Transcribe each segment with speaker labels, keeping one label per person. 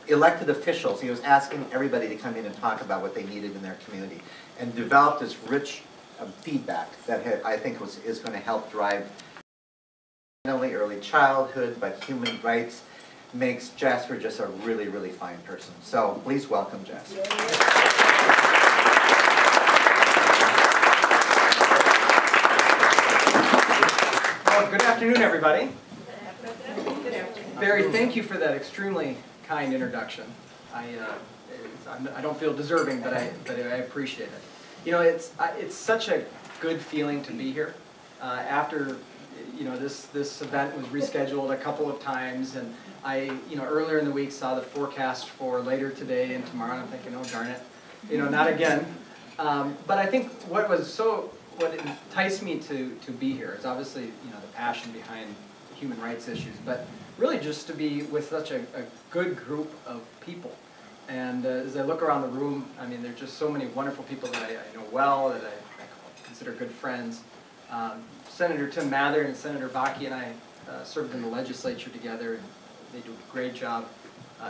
Speaker 1: elected officials. He was asking everybody to come in and talk about what they needed in their community, and developed this rich feedback that I think is going to help drive not only early childhood but human rights. Makes Jasper just a really, really fine person. So please welcome Jasper.
Speaker 2: Well, good afternoon, everybody. Barry, thank you for that extremely kind introduction. I don't feel deserving, but I appreciate it. You know, it's such a good feeling to be here. After this event was rescheduled a couple of times, and I earlier in the week saw the forecast for later today and tomorrow, and I'm thinking, oh darn it, not again. But I think what enticed me to be here is obviously the passion behind human rights issues, but really just to be with such a good group of people. And as I look around the room, I mean, there's just so many wonderful people that I know well, that I consider good friends. Senator Tim Mather and Senator Bakke and I served in the legislature together, and they do a great job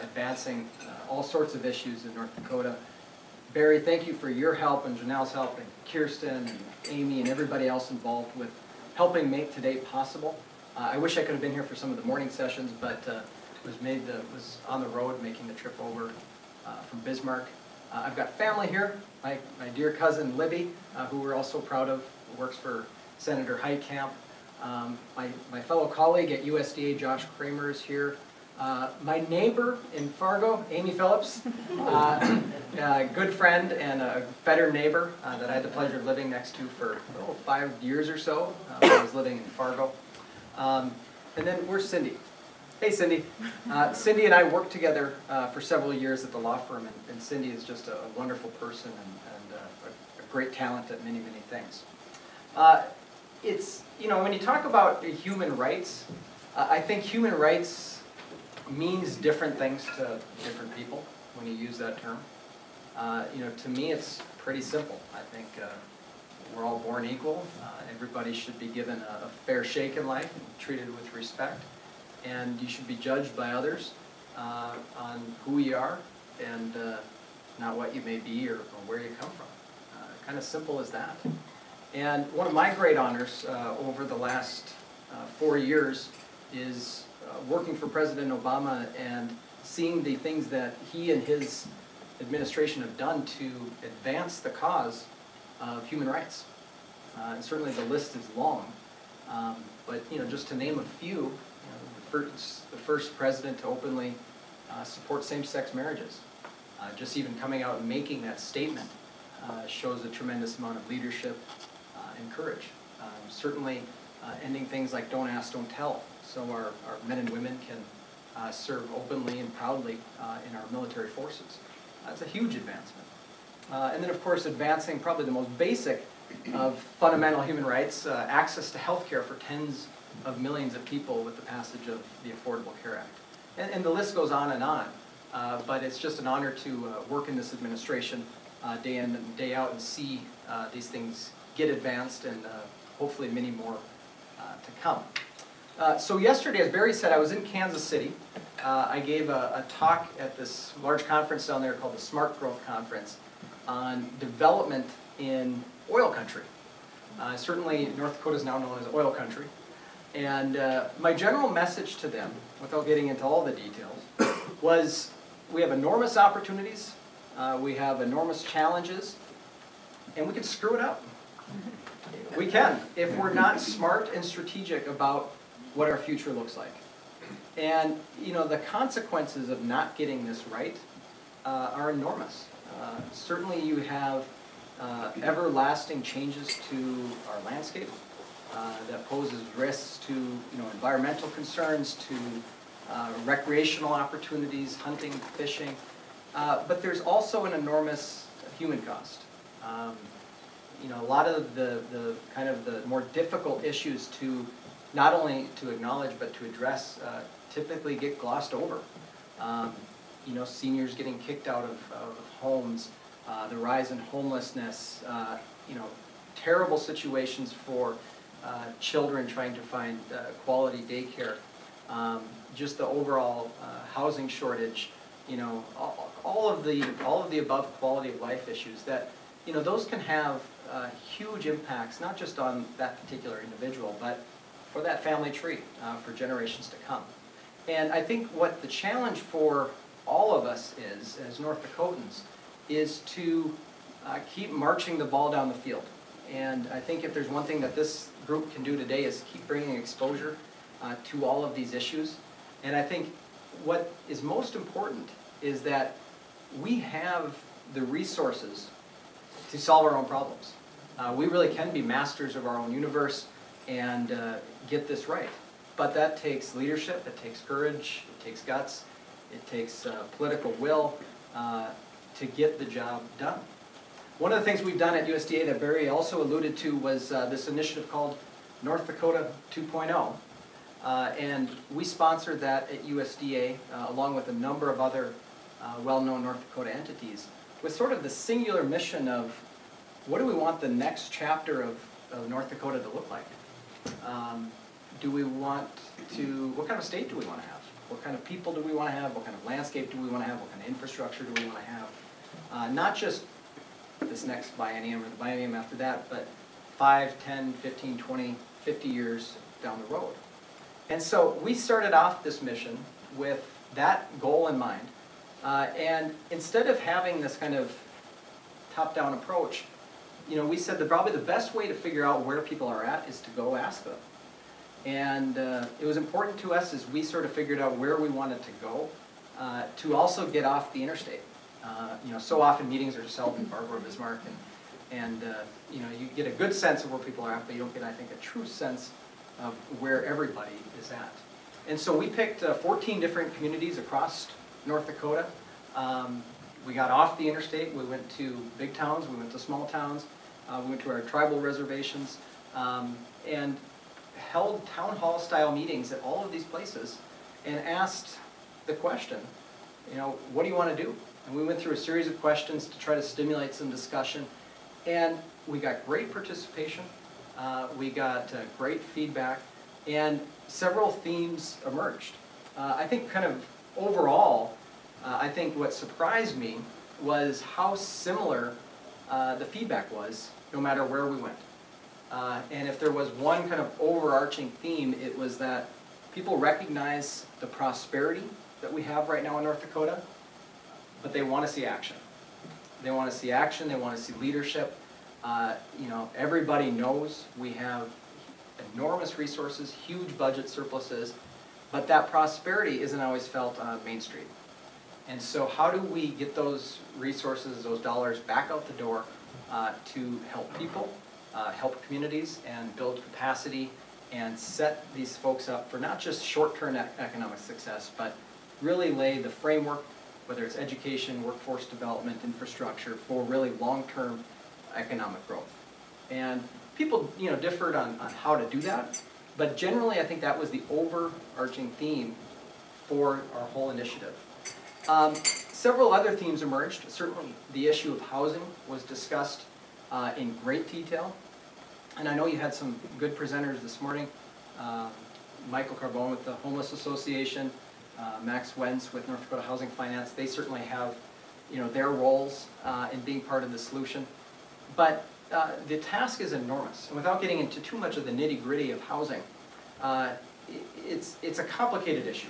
Speaker 2: advancing all sorts of issues in North Dakota. Barry, thank you for your help, and Janelle's help, and Kirsten and Amy and everybody else involved with helping make today possible. I wish I could have been here for some of the morning sessions, but was on the road making the trip over from Bismarck. I've got family here. My dear cousin Libby, who we're also proud of, who works for Senator Heitkamp. My fellow colleague at USDA, Josh Kramer, is here. My neighbor in Fargo, Amy Phillips, a good friend and a better neighbor that I had the pleasure of living next to for 5 years or so when I was living in Fargo. And then where's Cindy? Hey Cindy. Cindy and I worked together for several years at the law firm, and Cindy is just a wonderful person and a great talent at many, many things. When you talk about human rights, I think human rights means different things to different people when you use that term. To me it's pretty simple. I think we're all born equal. Everybody should be given a fair shake in life and treated with respect. And you should be judged by others on who you are and not what you may be or where you come from. Kind of simple as that. And one of my great honors over the last 4 years is working for President Obama and seeing the things that he and his administration have done to advance the cause of human rights. And certainly the list is long, but just to name a few, the first president to openly support same-sex marriages. Just even coming out and making that statement shows a tremendous amount of leadership and courage. Certainly ending things like don't ask, don't tell, so our men and women can serve openly and proudly in our military forces. That's a huge advancement. And then of course advancing probably the most basic of fundamental human rights, access to health care for tens of millions of people with the passage of the Affordable Care Act. And the list goes on, but it's just an honor to work in this administration day in and day out and see these things get advanced, and hopefully many more to come. So yesterday, as Barry said, I was in Kansas City. I gave a talk at this large conference down there called the Smart Growth Conference on development in oil country. Certainly North Dakota is now known as oil country. And my general message to them, without getting into all the details, was we have enormous opportunities, we have enormous challenges, and we can screw it up. We can, if we're not smart and strategic about what our future looks like. And the consequences of not getting this right are enormous. Certainly you have everlasting changes to our landscape that poses risks to environmental concerns, to recreational opportunities, hunting, fishing, but there's also an enormous human cost. A lot of the kind of the more difficult issues to not only to acknowledge but to address typically get glossed over. Seniors getting kicked out of homes, the rise in homelessness, terrible situations for children trying to find quality daycare. just the overall housing shortage, you know, all of the above quality of life issues that, you know, those can have huge impacts, not just on that particular individual, but for that family tree, for generations to come. And I think what the challenge for all of us is, as North Dakotans, is to keep marching the ball down the field. And I think if there's one thing that this group can do today is keep bringing exposure to all of these issues. And I think what is most important is that we have the resources to solve our own problems. We really can be masters of our own universe and get this right. But that takes leadership, it takes courage, it takes guts, it takes political will to get the job done. One of the things we've done at USDA that Barry also alluded to was this initiative called North Dakota 2.0. And we sponsored that at USDA along with a number of other well-known North Dakota entities with sort of the singular mission of what do we want the next chapter of North Dakota to look like? Do we want to, what kind of state do we want to have? What kind of people do we want to have? What kind of landscape do we want to have? What kind of infrastructure do we want to have? Not just this next biennium or the biennium after that, but 5, 10, 15, 20, 50 years down the road. And so we started off this mission with that goal in mind. And instead of having this kind of top-down approach, you know, we said that probably the best way to figure out where people are at is to go ask them. And it was important to us as we sort of figured out where we wanted to go to also get off the interstate. You know, so often meetings are just held in Fargo or Bismarck, and you know, you get a good sense of where people are at, but you don't get, I think, a true sense of where everybody is at. And so we picked 14 different communities across North Dakota. We got off the interstate, we went to big towns, we went to small towns, we went to our tribal reservations, and held town hall style meetings at all of these places and asked the question, you know, what do you want to do? And we went through a series of questions to try to stimulate some discussion, and we got great participation, we got great feedback, and several themes emerged. I think kind of overall, I think what surprised me was how similar the feedback was no matter where we went. And if there was one kind of overarching theme, it was that people recognize the prosperity that we have right now in North Dakota, but they want to see action. They want to see action, they want to see leadership. You know, everybody knows we have enormous resources, huge budget surpluses, but that prosperity isn't always felt on Main Street. And so how do we get those resources, those dollars back out the door to help people, help communities, and build capacity and set these folks up for not just short-term economic success, but really lay the framework, whether it's education, workforce development, infrastructure, for really long-term economic growth. And people, you know, differed on how to do that, but generally I think that was the overarching theme for our whole initiative. Several other themes emerged. Certainly the issue of housing was discussed in great detail. And I know you had some good presenters this morning. Michael Carbone with the Homeless Association, Max Wentz with North Dakota Housing Finance. They certainly have, you know, their roles in being part of the solution. But the task is enormous. And without getting into too much of the nitty-gritty of housing, it's a complicated issue.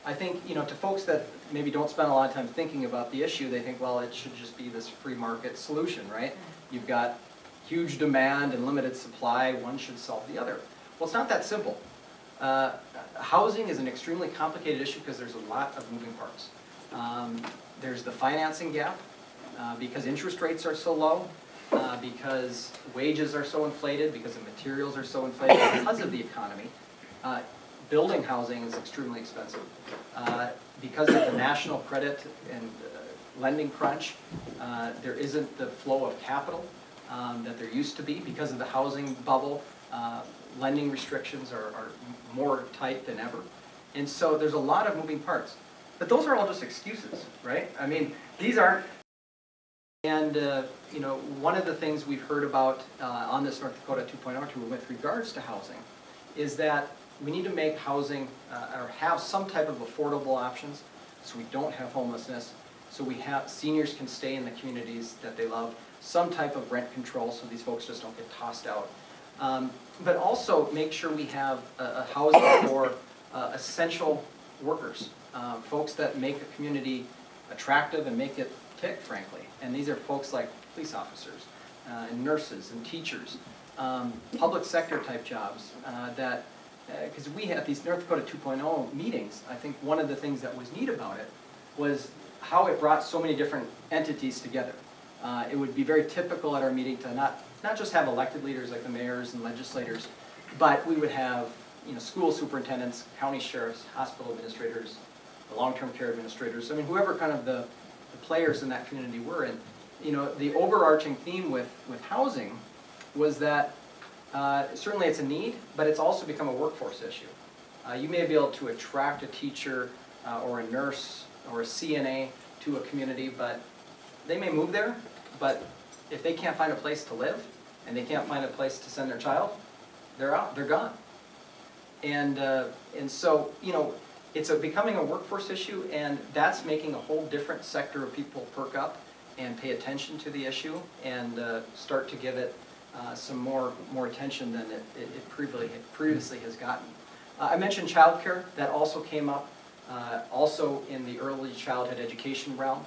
Speaker 2: I think, you know, to folks that maybe don't spend a lot of time thinking about the issue, they think, well, it should just be this free market solution, right? You've got huge demand and limited supply, one should solve the other. Well, it's not that simple. Housing is an extremely complicated issue because there's a lot of moving parts. There's the financing gap because interest rates are so low, because wages are so inflated, because the materials are so inflated, because of the economy. Building housing is extremely expensive. Because of the national credit and lending crunch, there isn't the flow of capital that there used to be. Because of the housing bubble, lending restrictions are more tight than ever. And so there's a lot of moving parts. But those are all just excuses, right? I mean, these aren't. And you know, one of the things we've heard about on this North Dakota 2.0 tool with regards to housing is that we need to make housing or have some type of affordable options so we don't have homelessness, so we have seniors can stay in the communities that they love, some type of rent control so these folks just don't get tossed out. But also make sure we have a housing for essential workers, folks that make a community attractive and make it tick, frankly. And these are folks like police officers and nurses and teachers, public sector type jobs that, because we had these North Dakota 2.0 meetings, I think one of the things that was neat about it was how it brought so many different entities together. It would be very typical at our meeting to not just have elected leaders like the mayors and legislators, but we would have school superintendents, county sheriffs, hospital administrators, the long-term care administrators, I mean whoever kind of the players in that community were. And the overarching theme with housing was that certainly it's a need, but it's also become a workforce issue. You may be able to attract a teacher or a nurse or a CNA to a community, but they may move there, but if they can't find a place to live and they can't find a place to send their child, they're out, they're gone. And so, it's becoming a workforce issue, and that's making a whole different sector of people perk up and pay attention to the issue and start to give it some more attention than it previously has gotten. I mentioned childcare. That also came up, also in the early childhood education realm.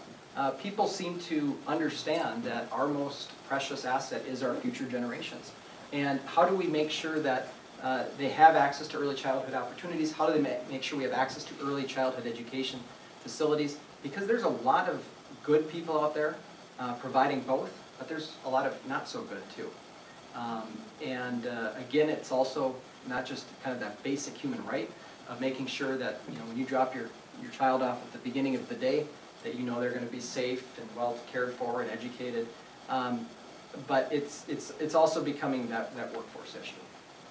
Speaker 2: People seem to understand that our most precious asset is our future generations. And how do we make sure that they have access to early childhood opportunities? How do they make sure we have access to early childhood education facilities? Because there's a lot of good people out there providing both, but there's a lot of not so good too. Again, it's also not just kind of that basic human right of making sure that when you drop your child off at the beginning of the day, that they're going to be safe and well cared for and educated. But it's also becoming that workforce issue.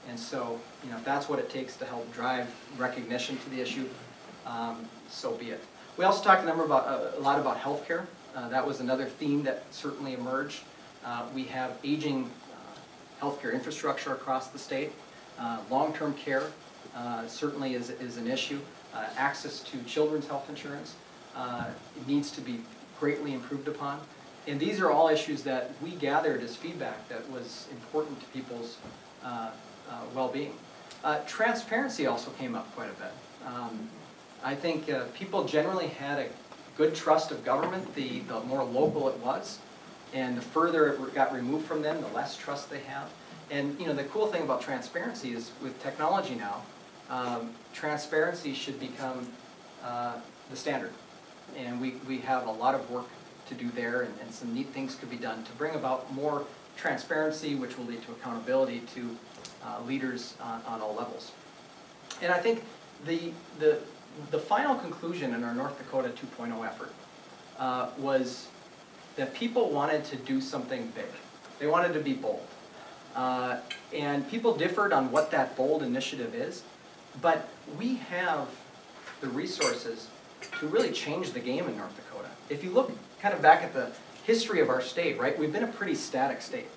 Speaker 2: And so, if that's what it takes to help drive recognition to the issue, so be it. We also talked a lot about healthcare. That was another theme that certainly emerged. We have aging healthcare infrastructure across the state. Long-term care certainly is an issue. Access to children's health insurance it needs to be greatly improved upon. And these are all issues that we gathered as feedback that was important to people's well-being. Transparency also came up quite a bit. I think people generally had a good trust of government, the more local it was, and the further it got removed from them, the less trust they have. And the cool thing about transparency is with technology now, transparency should become the standard. And we have a lot of work to do there, and some neat things could be done to bring about more transparency, which will lead to accountability to leaders on all levels. And I think the final conclusion in our North Dakota 2.0 effort was that people wanted to do something big. They wanted to be bold. And people differed on what that bold initiative is, but we have the resources to really change the game in North Dakota. If you look kind of back at the history of our state, right, we've been a pretty static state.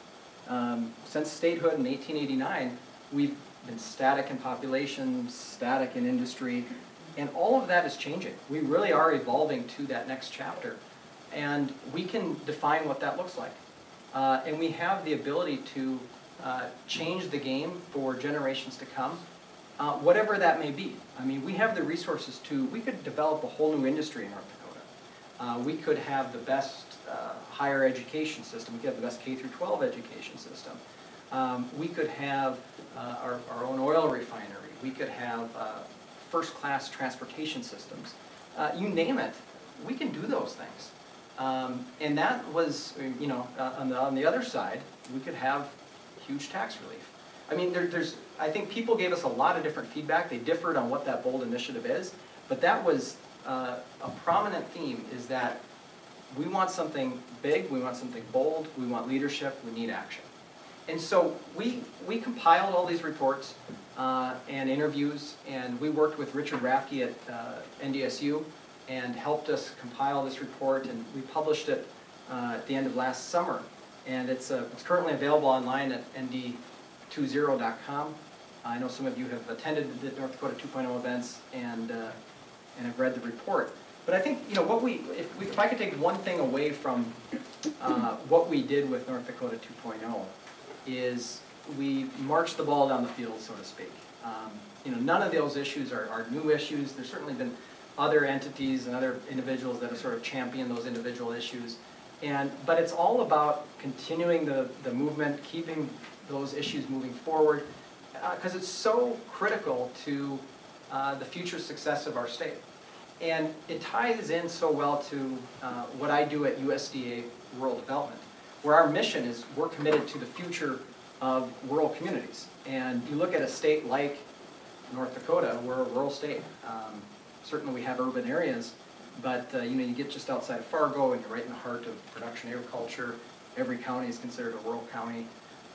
Speaker 2: Since statehood in 1889, we've been static in population, static in industry, and all of that is changing. We really are evolving to that next chapter, and we can define what that looks like. And we have the ability to change the game for generations to come, whatever that may be. I mean, we have the resources we could develop a whole new industry in North Dakota. We could have the best higher education system. We could have the best K through 12 education system. We could have our own oil refinery. We could have first-class transportation systems. You name it, we can do those things. And that was, on the other side, we could have huge tax relief. I mean, I think people gave us a lot of different feedback. They differed on what that bold initiative is, but that was a prominent theme, is that we want something big, we want something bold, we want leadership, we need action. And so we compiled all these reports and interviews, and we worked with Richard Rafke at NDSU and helped us compile this report, and we published it at the end of last summer. And it's currently available online at nd20.com. I know some of you have attended the North Dakota 2.0 events and have read the report. But I think, you know, if I could take one thing away from what we did with North Dakota 2.0 is we marched the ball down the field, so to speak. You know, none of those issues are new issues. There's certainly been other entities and other individuals that have sort of championed those individual issues. But it's all about continuing the movement, keeping those issues moving forward, because it's so critical to the future success of our state. And it ties in so well to what I do at USDA Rural Development, where our mission is we're committed to the future of rural communities. And you look at a state like North Dakota, we're a rural state. Certainly we have urban areas, but you know, you get just outside of Fargo and you're right in the heart of production agriculture. Every county is considered a rural county.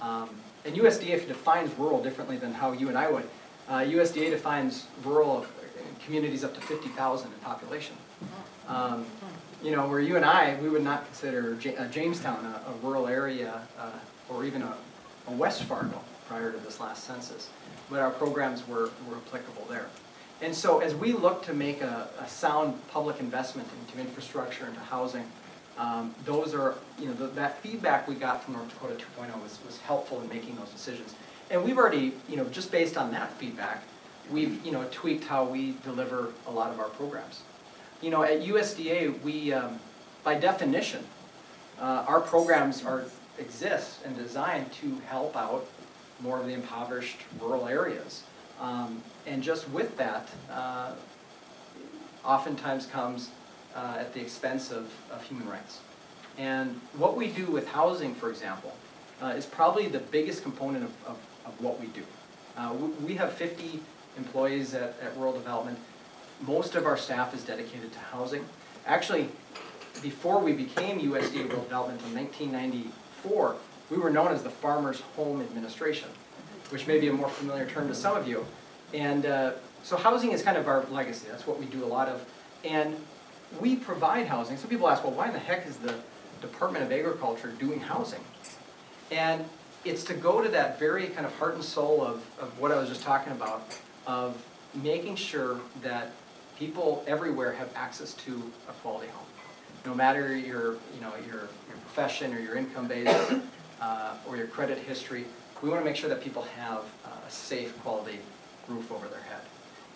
Speaker 2: And USDA defines rural differently than how you and I would. USDA defines rural communities up to 50,000 in population. You know, where you and I, we would not consider Jamestown a rural area or even a West Fargo prior to this last census, but our programs were applicable there. And so as we look to make a sound public investment into infrastructure, into housing, those are, you know, that feedback we got from North Dakota 2.0 was helpful in making those decisions. And we've already, you know, just based on that feedback, we've, you know, tweaked how we deliver a lot of our programs. You know, at USDA, we, by definition, our programs exist and designed to help out more of the impoverished rural areas. And just with that, oftentimes comes at the expense of human rights. And what we do with housing, for example, is probably the biggest component of what we do. We have 50 employees at Rural Development. Most of our staff is dedicated to housing. Actually, before we became USDA Rural Development in 1994, we were known as the Farmers Home Administration, which may be a more familiar term to some of you. And so housing is kind of our legacy. That's what we do a lot of. And we provide housing. Some people ask, well, why in the heck is the Department of Agriculture doing housing? And it's to go to that very kind of heart and soul of what I was just talking about, of making sure that people everywhere have access to a quality home. No matter your profession or your income base or your credit history, we want to make sure that people have a safe, quality roof over their head.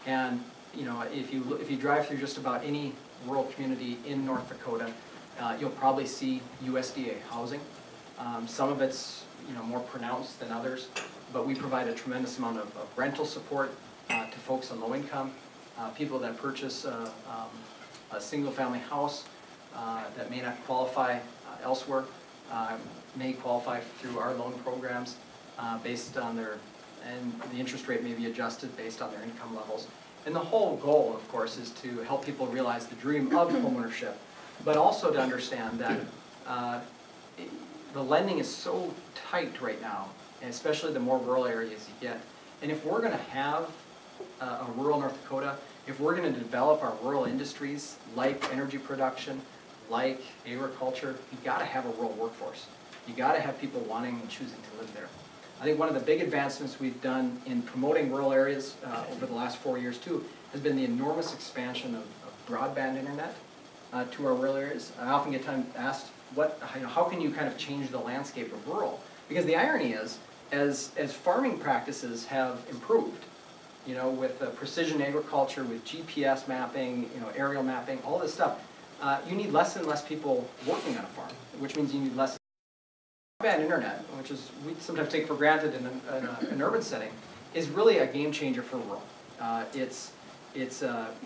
Speaker 2: And you know, if you drive through just about any rural community in North Dakota, you'll probably see USDA housing. Some of it's, you know, more pronounced than others, but we provide a tremendous amount of rental support to folks on low income, people that purchase a single-family house that may not qualify elsewhere, may qualify through our loan programs based on and the interest rate may be adjusted based on their income levels. And the whole goal, of course, is to help people realize the dream of homeownership, but also to understand that the lending is so tight right now, and especially the more rural areas you get. And if we're going to have a rural North Dakota, if we're going to develop our rural industries like energy production, like agriculture, you've got to have a rural workforce. You've got to have people wanting and choosing to live there. I think one of the big advancements we've done in promoting rural areas over the last 4 years too has been the enormous expansion of broadband internet to our rural areas. I often get asked, how can you kind of change the landscape of rural? Because the irony is, as farming practices have improved, you know, with precision agriculture, with GPS mapping, you know, aerial mapping, all this stuff, you need less and less people working on a farm, which means you need less. Broadband internet, which is we sometimes take for granted in an urban setting, is really a game changer for rural. It's you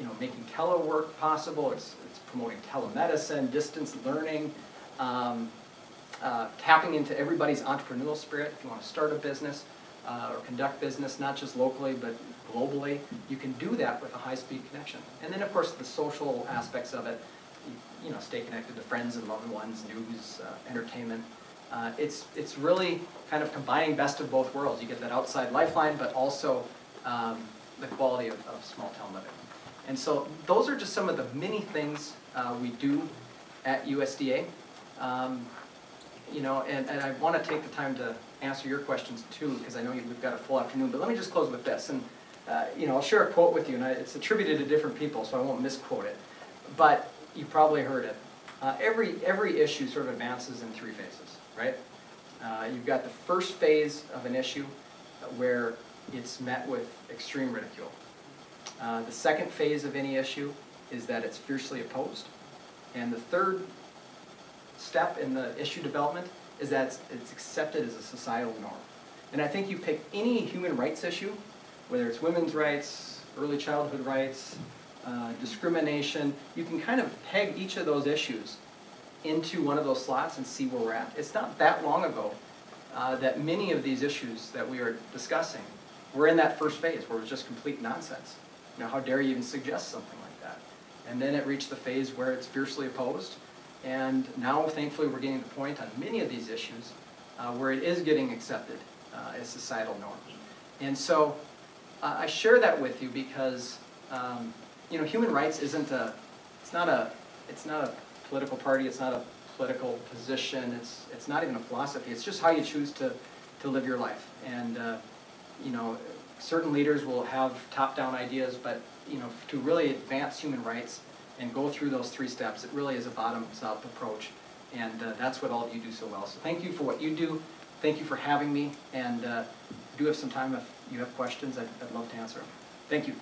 Speaker 2: know, making telework possible. It's promoting telemedicine, distance learning, tapping into everybody's entrepreneurial spirit. If you want to start a business or conduct business, not just locally but globally, you can do that with a high-speed connection. And then, of course, the social aspects of it. You know, stay connected to friends and loved ones, news, entertainment. It's really kind of combining best of both worlds. You get that outside lifeline, but also the quality of small town living. And so those are just some of the many things we do at USDA. You know, and I want to take the time to answer your questions too, because I know we've got a full afternoon, but let me just close with this. And I'll share a quote with you, and it's attributed to different people, so I won't misquote it. But you've probably heard it. Every issue sort of advances in three phases, right? You've got the first phase of an issue where it's met with extreme ridicule. The second phase of any issue is that it's fiercely opposed. And the third step in the issue development is that it's accepted as a societal norm. And I think you pick any human rights issue, whether it's women's rights, early childhood rights, discrimination, you can kind of peg each of those issues into one of those slots and see where we're at. It's not that long ago that many of these issues that we are discussing were in that first phase where it was just complete nonsense. How dare you even suggest something like that? And then it reached the phase where it's fiercely opposed. And now, thankfully, we're getting to the point on many of these issues where it is getting accepted as societal norm. And so I share that with you because human rights it's not a political party, it's not a political position, it's not even a philosophy, it's just how you choose to live your life. And certain leaders will have top-down ideas, but to really advance human rights and go through those three steps, it really is a bottoms-up approach. And that's what all of you do so well. So thank you for what you do. Thank you for having me. And do have some time if you have questions. I'd love to answer them. Thank you.